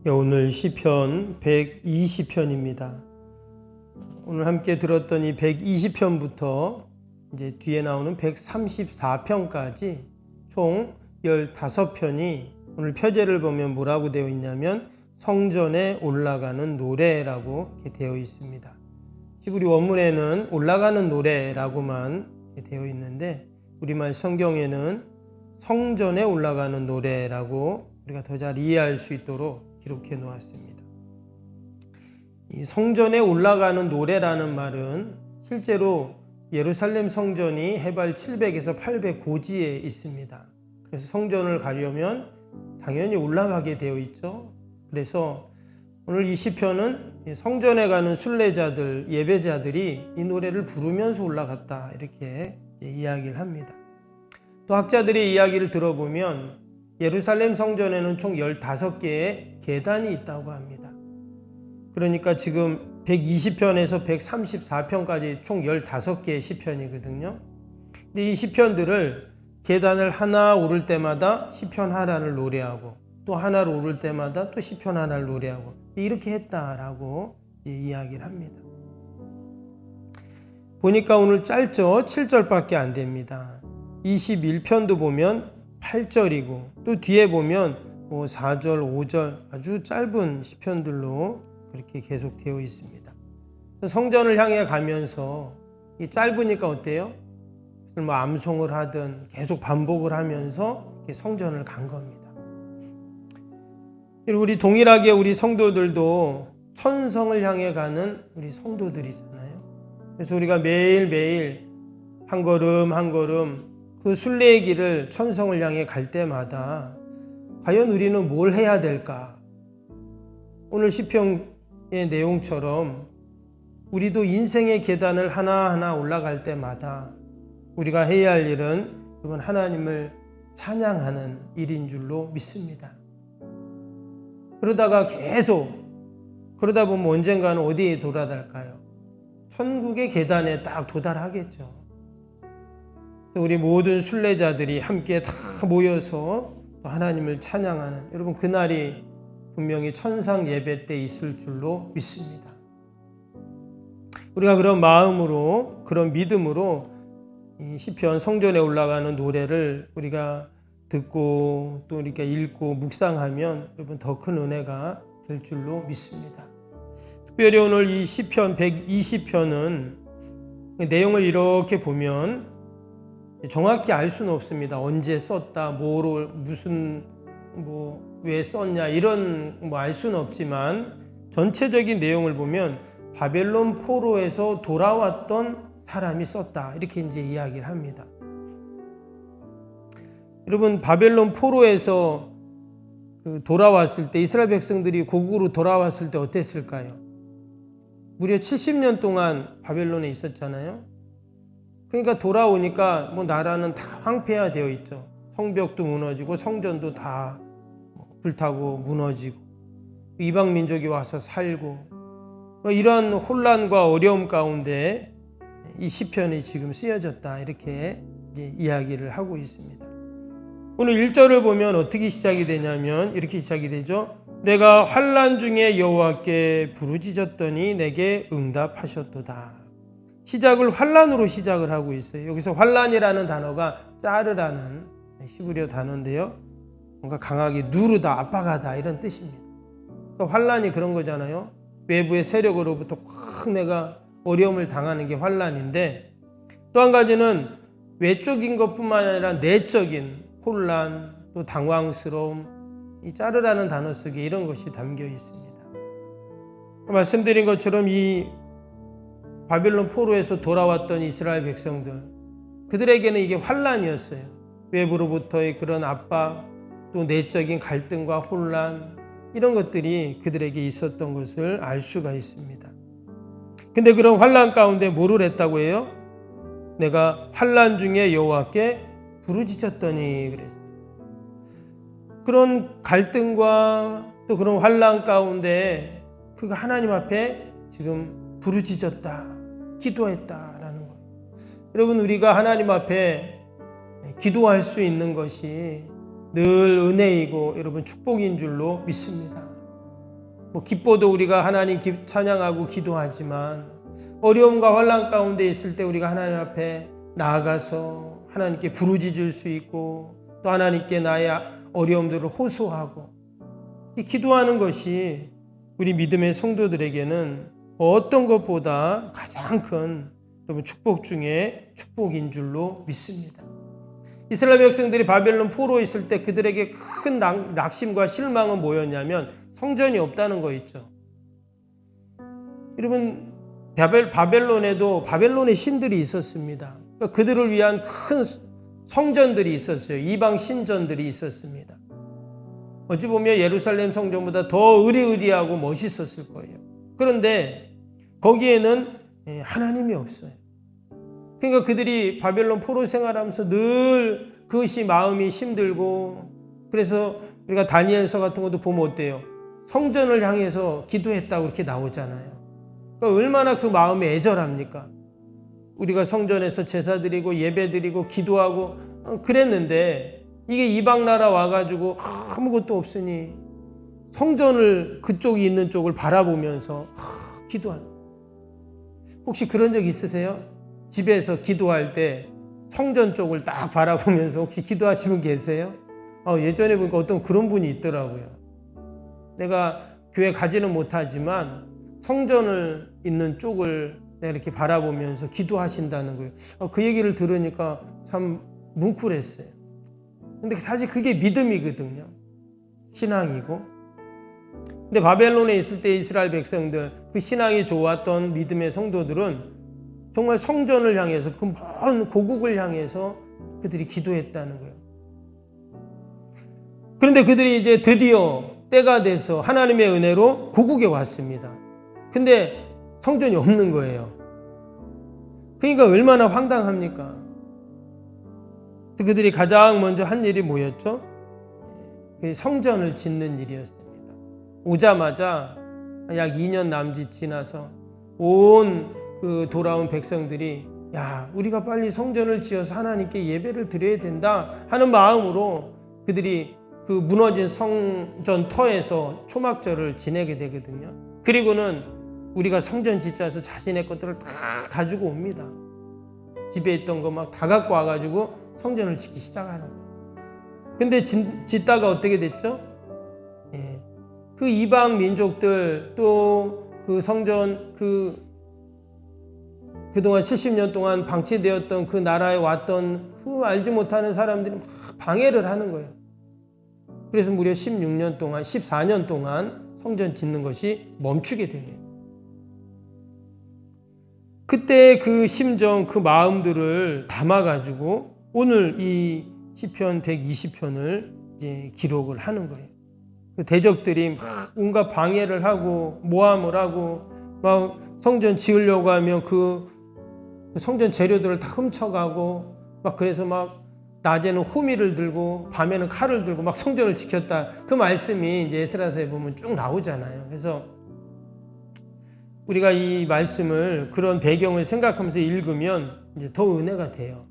오늘 시편 120편입니다. 오늘 함께 들었던 이 120편부터 이제 뒤에 나오는 134편까지 총 15편이 오늘 표제를 보면 뭐라고 되어 있냐면 성전에 올라가는 노래라고 이렇게 되어 있습니다. 히브리 원문에는 올라가는 노래라고만 되어 있는데 우리말 성경에는 성전에 올라가는 노래라고 우리가 더 잘 이해할 수 있도록 기록해 놓았습니다. 이 성전에 올라가는 노래라는 말은 실제로 예루살렘 성전이 해발 700에서 800 고지에 있습니다. 그래서 성전을 가려면 당연히 올라가게 되어 있죠. 그래서 오늘 이 시편은 성전에 가는 순례자들, 예배자들이 이 노래를 부르면서 올라갔다 이렇게 이야기를 합니다. 또 학자들의 이야기를 들어보면 예루살렘 성전에는 총 15개의 계단이 있다고 합니다. 그러니까 지금 120편에서 134편까지 총 15개의 시편이거든요. 근데 이 시편들을 계단을 하나 오를 때마다 시편 하나를 노래하고 또 하나를 오를 때마다 또 시편 하나를 노래하고 이렇게 했다라고 이야기를 합니다. 보니까 오늘 짧죠? 7절밖에 안 됩니다. 21편도 보면 8절이고 또 뒤에 보면 4절, 5절 아주 짧은 시편들로 그렇게 계속 되어 있습니다. 성전을 향해 가면서 이 짧으니까 어때요? 암송을 하든 계속 반복을 하면서 성전을 간 겁니다. 우리 동일하게 우리 성도들도 천성을 향해 가는 우리 성도들이잖아요. 그래서 우리가 매일매일 한 걸음 한 걸음 그 순례의 길을 천성을 향해 갈 때마다 과연 우리는 뭘 해야 될까? 오늘 시편의 내용처럼 우리도 인생의 계단을 하나하나 올라갈 때마다 우리가 해야 할 일은 여러분 하나님을 찬양하는 일인 줄로 믿습니다. 그러다가 그러다 보면 언젠가는 어디에 도달할까요? 천국의 계단에 딱 도달하겠죠. 우리 모든 순례자들이 함께 다 모여서 하나님을 찬양하는 여러분 그날이 분명히 천상 예배 때 있을 줄로 믿습니다. 우리가 그런 마음으로 그런 믿음으로 이 시편 성전에 올라가는 노래를 우리가 듣고 또 이렇게 읽고 묵상하면 여러분 더 큰 은혜가 될 줄로 믿습니다. 특별히 오늘 이 시편 120편은 내용을 이렇게 보면 정확히 알 수는 없습니다. 언제 썼다, 뭐로 무슨 왜 썼냐 이런 알 수는 없지만 전체적인 내용을 보면 바벨론 포로에서 돌아왔던 사람이 썼다 이렇게 이제 이야기를 합니다. 여러분 바벨론 포로에서 돌아왔을 때 이스라엘 백성들이 고국으로 돌아왔을 때 어땠을까요? 무려 70년 동안 바벨론에 있었잖아요. 그러니까 돌아오니까 나라는 다 황폐화되어 있죠. 성벽도 무너지고 성전도 다 불타고 무너지고 이방 민족이 와서 살고 이런 혼란과 어려움 가운데 이 시편이 지금 쓰여졌다 이렇게 이야기를 하고 있습니다. 오늘 1절을 보면 어떻게 시작이 되냐면 이렇게 시작이 되죠. 내가 환난 중에 여호와께 부르짖었더니 내게 응답하셨도다. 시작을 환난으로 시작을 하고 있어요. 여기서 환난이라는 단어가 짜르라는 히브리어 단어인데요. 뭔가 강하게 누르다, 압박하다 이런 뜻입니다. 그러니까 환난이 그런 거잖아요. 외부의 세력으로부터 확 내가 어려움을 당하는 게 환난인데 또 한 가지는 외적인 것뿐만 아니라 내적인 혼란, 또 당황스러움, 이 짜르라는 단어 속에 이런 것이 담겨 있습니다. 말씀드린 것처럼 이 바벨론 포로에서 돌아왔던 이스라엘 백성들 그들에게는 이게 환난이었어요. 외부로부터의 그런 압박 또 내적인 갈등과 혼란 이런 것들이 그들에게 있었던 것을 알 수가 있습니다. 근데 그런 환난 가운데 뭐를 했다고 해요? 내가 환난 중에 여호와께 부르짖었더니 그랬어요. 그런 갈등과 또 그런 환난 가운데 그가 하나님 앞에 지금 부르짖었다, 기도했다라는 거예요. 여러분 우리가 하나님 앞에 기도할 수 있는 것이 늘 은혜이고 여러분 축복인 줄로 믿습니다. 뭐 기뻐도 우리가 하나님 찬양하고 기도하지만 어려움과 환난 가운데 있을 때 우리가 하나님 앞에 나아가서 하나님께 부르짖을 수 있고 또 하나님께 나의 어려움들을 호소하고 기도하는 것이 우리 믿음의 성도들에게는 어떤 것보다 가장 큰 축복 중에 축복인 줄로 믿습니다. 이스라엘 백성들이 바벨론 포로에 있을 때 그들에게 큰 낙심과 실망은 뭐였냐면 성전이 없다는 거 있죠. 여러분 바벨론에도 바벨론의 신들이 있었습니다. 그러니까 그들을 위한 큰 성전들이 있었어요. 이방 신전들이 있었습니다. 어찌 보면 예루살렘 성전보다 더 으리으리하고 멋있었을 거예요. 그런데 거기에는 하나님이 없어요. 그러니까 그들이 바벨론 포로 생활하면서 늘 그것이 마음이 힘들고 그래서 우리가 다니엘서 같은 것도 보면 어때요? 성전을 향해서 기도했다고 이렇게 나오잖아요. 그러니까 얼마나 그 마음이 애절합니까? 우리가 성전에서 제사 드리고 예배 드리고 기도하고 그랬는데 이게 이방 나라 와가지고 아무것도 없으니 성전을 그쪽이 있는 쪽을 바라보면서 기도하는. 혹시 그런 적 있으세요? 집에서 기도할 때 성전 쪽을 딱 바라보면서 혹시 기도하시는 분 계세요? 예전에 보니까 어떤 그런 분이 있더라고요. 내가 교회 가지는 못하지만 성전을 있는 쪽을 내가 이렇게 바라보면서 기도하신다는 거예요. 그 얘기를 들으니까 참 뭉클했어요. 근데 사실 그게 믿음이거든요. 신앙이고. 근데 바벨론에 있을 때 이스라엘 백성들, 그 신앙이 좋았던 믿음의 성도들은 정말 성전을 향해서 그 먼 고국을 향해서 그들이 기도했다는 거예요. 그런데 그들이 이제 드디어 때가 돼서 하나님의 은혜로 고국에 왔습니다. 근데 성전이 없는 거예요. 그러니까 얼마나 황당합니까? 그들이 가장 먼저 한 일이 뭐였죠? 성전을 짓는 일이었습니다. 오자마자 약 2년 남짓 지나서 온 그 돌아온 백성들이 야, 우리가 빨리 성전을 지어서 하나님께 예배를 드려야 된다 하는 마음으로 그들이 그 무너진 성전 터에서 초막절을 지내게 되거든요. 그리고는 우리가 성전 짓자서 자신의 것들을 다 가지고 옵니다. 집에 있던 거 막 다 갖고 와가지고 성전을 짓기 시작하는 거예요. 근데 짓다가 어떻게 됐죠? 그 이방 민족들 또 그 성전 그동안 70년 동안 방치되었던 그 나라에 왔던 그 알지 못하는 사람들이 막 방해를 하는 거예요. 그래서 무려 16년 동안, 14년 동안 성전 짓는 것이 멈추게 돼요. 그때 그 심정, 그 마음들을 담아가지고 오늘 이 시편 120편을 이제 기록을 하는 거예요. 그 대적들이 막 온갖 방해를 하고 모함을 하고 막 성전 지으려고 하면 그 성전 재료들을 다 훔쳐가고 막 그래서 막 낮에는 호미를 들고 밤에는 칼을 들고 막 성전을 지켰다. 그 말씀이 이제 에스라서에 보면 쭉 나오잖아요. 그래서 우리가 이 말씀을 그런 배경을 생각하면서 읽으면 이제 더 은혜가 돼요.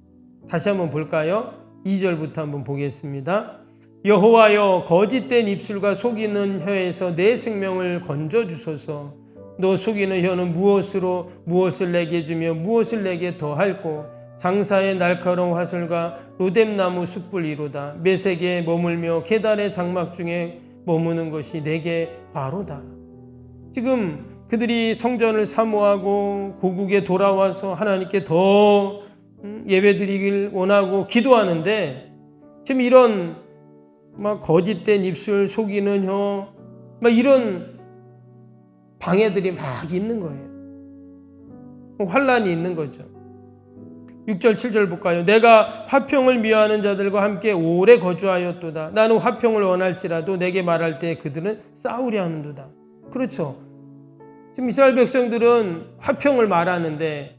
다시 한번 볼까요? 2절부터 한번 보겠습니다. 여호와여 거짓된 입술과 속이는 혀에서 내 생명을 건져 주소서. 너 속이는 혀는 무엇을 내게 주며 무엇을 내게 더할꼬. 장사의 날카로운 화살과 로뎀나무 숯불이로다. 메색에 머물며 계달의 장막 중에 머무는 것이 내게 바로다. 지금 그들이 성전을 사모하고 고국에 돌아와서 하나님께 더 예배드리길 원하고 기도하는데 지금 이런 막 거짓된 입술, 속이는 혀, 막 이런 방해들이 막 있는 거예요. 환란이 있는 거죠. 6절, 7절 볼까요? 내가 화평을 미워하는 자들과 함께 오래 거주하였도다. 나는 화평을 원할지라도 내게 말할 때 그들은 싸우려 하는도다. 그렇죠. 지금 이스라엘 백성들은 화평을 말하는데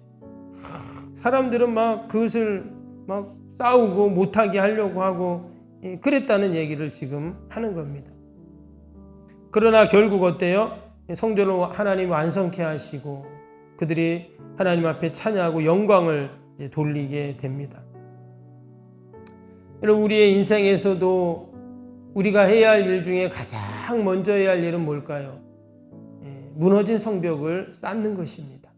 사람들은 막 그것을 막 싸우고 못하게 하려고 하고 그랬다는 얘기를 지금 하는 겁니다. 그러나 결국 어때요? 성전을 하나님 완성케 하시고 그들이 하나님 앞에 찬양하고 영광을 돌리게 됩니다. 여러분 우리의 인생에서도 우리가 해야 할 일 중에 가장 먼저 해야 할 일은 뭘까요? 무너진 성벽을 쌓는 것입니다.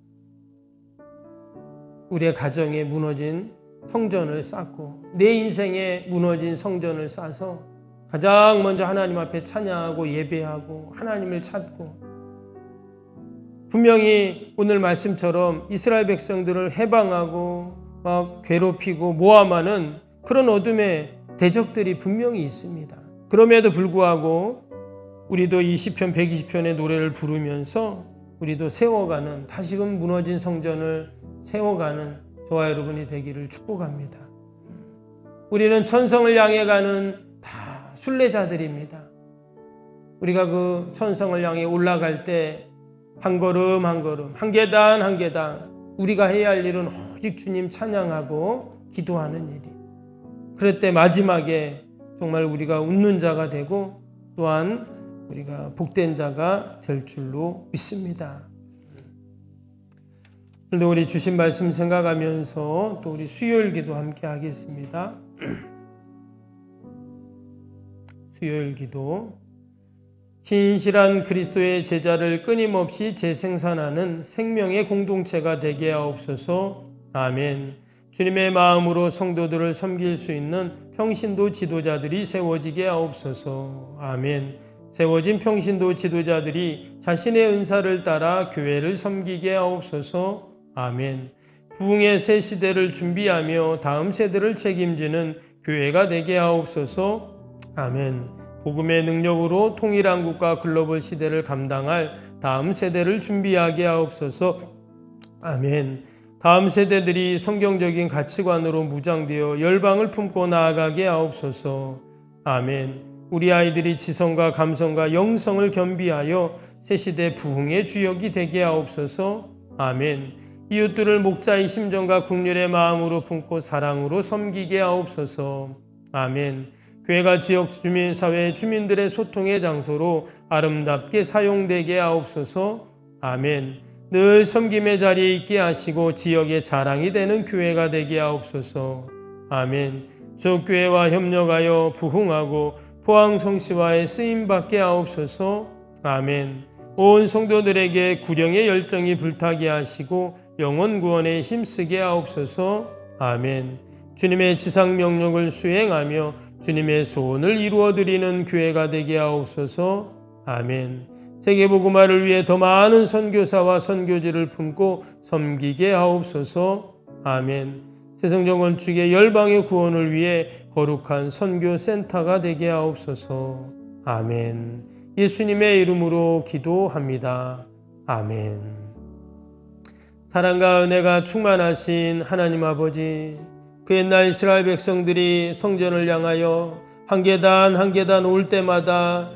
우리의 가정에 무너진 성전을 쌓고 내 인생에 무너진 성전을 쌓아서 가장 먼저 하나님 앞에 찬양하고 예배하고 하나님을 찾고, 분명히 오늘 말씀처럼 이스라엘 백성들을 해방하고 막 괴롭히고 모함하는 그런 어둠의 대적들이 분명히 있습니다. 그럼에도 불구하고 우리도 이 시편 120편의 노래를 부르면서 우리도 세워가는, 다시금 무너진 성전을 세워가는 저와 여러분이 되기를 축복합니다. 우리는 천성을 향해 가는 다 순례자들입니다. 우리가 그 천성을 향해 올라갈 때 한 걸음 한 걸음, 한 계단 한 계단 우리가 해야 할 일은 오직 주님 찬양하고 기도하는 일이. 그럴 때 마지막에 정말 우리가 웃는 자가 되고 또한 우리가 복된 자가 될 줄로 믿습니다. 오늘도 우리 주신 말씀 생각하면서 또 우리 수요일 기도 함께 하겠습니다. 수요일 기도. 신실한 그리스도의 제자를 끊임없이 재생산하는 생명의 공동체가 되게 하옵소서. 아멘. 주님의 마음으로 성도들을 섬길 수 있는 평신도 지도자들이 세워지게 하옵소서. 아멘. 세워진 평신도 지도자들이 자신의 은사를 따라 교회를 섬기게 하옵소서. 아멘. 부흥의 새 시대를 준비하며 다음 세대를 책임지는 교회가 되게 하옵소서. 아멘. 복음의 능력으로 통일한 국가 글로벌 시대를 감당할 다음 세대를 준비하게 하옵소서. 아멘. 다음 세대들이 성경적인 가치관으로 무장되어 열방을 품고 나아가게 하옵소서. 아멘. 우리 아이들이 지성과 감성과 영성을 겸비하여 새시대 부흥의 주역이 되게 하옵소서. 아멘. 이웃들을 목자의 심정과 긍휼의 마음으로 품고 사랑으로 섬기게 하옵소서. 아멘. 교회가 지역 주민, 사회 주민들의 소통의 장소로 아름답게 사용되게 하옵소서. 아멘. 늘 섬김의 자리에 있게 하시고 지역의 자랑이 되는 교회가 되게 하옵소서. 아멘. 지역교회와 협력하여 부흥하고 포항성시와의 쓰임받게 하옵소서. 아멘. 온 성도들에게 구령의 열정이 불타게 하시고 영혼 구원에 힘쓰게 하옵소서. 아멘. 주님의 지상명령을 수행하며 주님의 소원을 이루어드리는 교회가 되게 하옵소서. 아멘. 세계복음화를 위해 더 많은 선교사와 선교지를 품고 섬기게 하옵소서. 아멘. 세성적 건축의 열방의 구원을 위해 거룩한 선교센터가 되게 하옵소서. 아멘. 예수님의 이름으로 기도합니다. 아멘. 사랑과 은혜가 충만하신 하나님 아버지, 그 옛날 이스라엘 백성들이 성전을 향하여 한 계단 한 계단 올 때마다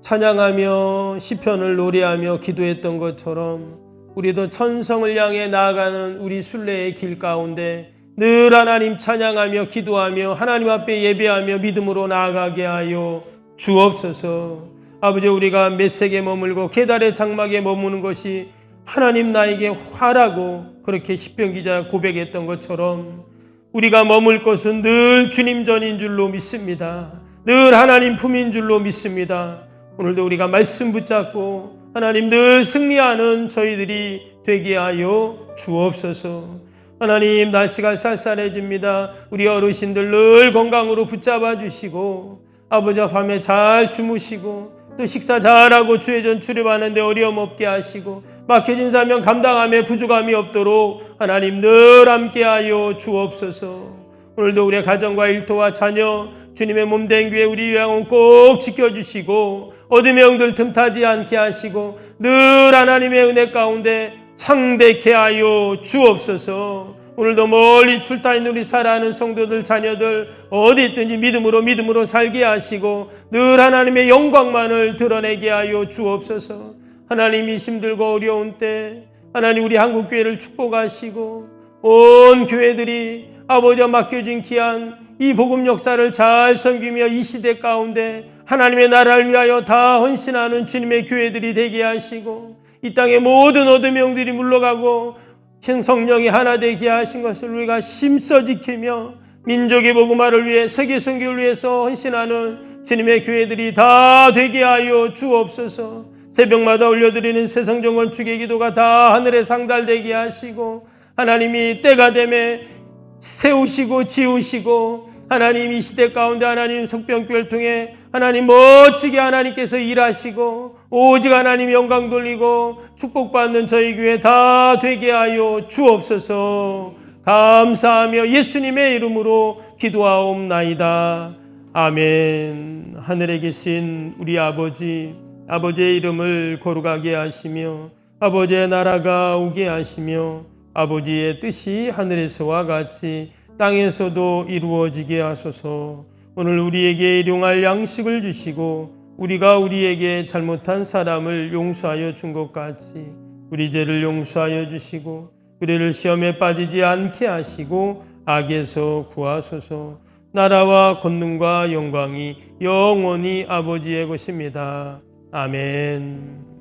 찬양하며 시편을 노래하며 기도했던 것처럼 우리도 천성을 향해 나아가는 우리 순례의 길 가운데 늘 하나님 찬양하며 기도하며 하나님 앞에 예배하며 믿음으로 나아가게 하여 주옵소서. 아버지, 우리가 메색에 머물고 계달의 장막에 머무는 것이 하나님 나에게 화라고 그렇게 시편 기자가 고백했던 것처럼 우리가 머물 것은 늘 주님 전인 줄로 믿습니다. 늘 하나님 품인 줄로 믿습니다. 오늘도 우리가 말씀 붙잡고 하나님 늘 승리하는 저희들이 되게 하여 주옵소서. 하나님, 날씨가 쌀쌀해집니다. 우리 어르신들 늘 건강으로 붙잡아 주시고 아버지 밤에 잘 주무시고 또 식사 잘하고 주회전 출입하는데 어려움 없게 하시고 막혀진 사명 감당함에 부족함이 없도록 하나님 늘 함께하여 주옵소서. 오늘도 우리의 가정과 일터와 자녀 주님의 몸된 교회 우리 영혼 꼭 지켜주시고 어둠의 영들 틈타지 않게 하시고 늘 하나님의 은혜 가운데 창대케 하여 주옵소서. 오늘도 멀리 출타 있는 우리 사랑하는 성도들 자녀들 어디 있든지 믿음으로 살게 하시고 늘 하나님의 영광만을 드러내게 하여 주옵소서. 하나님이 힘들고 어려운 때 하나님 우리 한국교회를 축복하시고 온 교회들이 아버지와 맡겨진 귀한 이 복음 역사를 잘 섬기며 이 시대 가운데 하나님의 나라를 위하여 다 헌신하는 주님의 교회들이 되게 하시고 이 땅의 모든 어둠의 영들이 물러가고 성령이 하나 되게 하신 것을 우리가 힘써 지키며 민족의 복음화를 위해 세계 선교를 위해서 헌신하는 주님의 교회들이 다 되게 하여 주옵소서. 새벽마다 올려드리는 새성전 주의 기도가 다 하늘에 상달되게 하시고 하나님이 때가 되매 세우시고 지우시고 하나님 이 시대 가운데 하나님 속병교회를 통해 하나님 멋지게 하나님께서 일하시고 오직 하나님 영광 돌리고 축복받는 저희 교회 다 되게 하여 주옵소서. 감사하며 예수님의 이름으로 기도하옵나이다. 아멘. 하늘에 계신 우리 아버지, 아버지의 이름을 거룩하게 하시며 아버지의 나라가 오게 하시며 아버지의 뜻이 하늘에서와 같이 땅에서도 이루어지게 하소서. 오늘 우리에게 일용할 양식을 주시고 우리가 우리에게 잘못한 사람을 용서하여 준 것 같이 우리 죄를 용서하여 주시고 우리를 시험에 빠지지 않게 하시고 악에서 구하소서. 나라와 권능과 영광이 영원히 아버지의 것입니다. 아멘.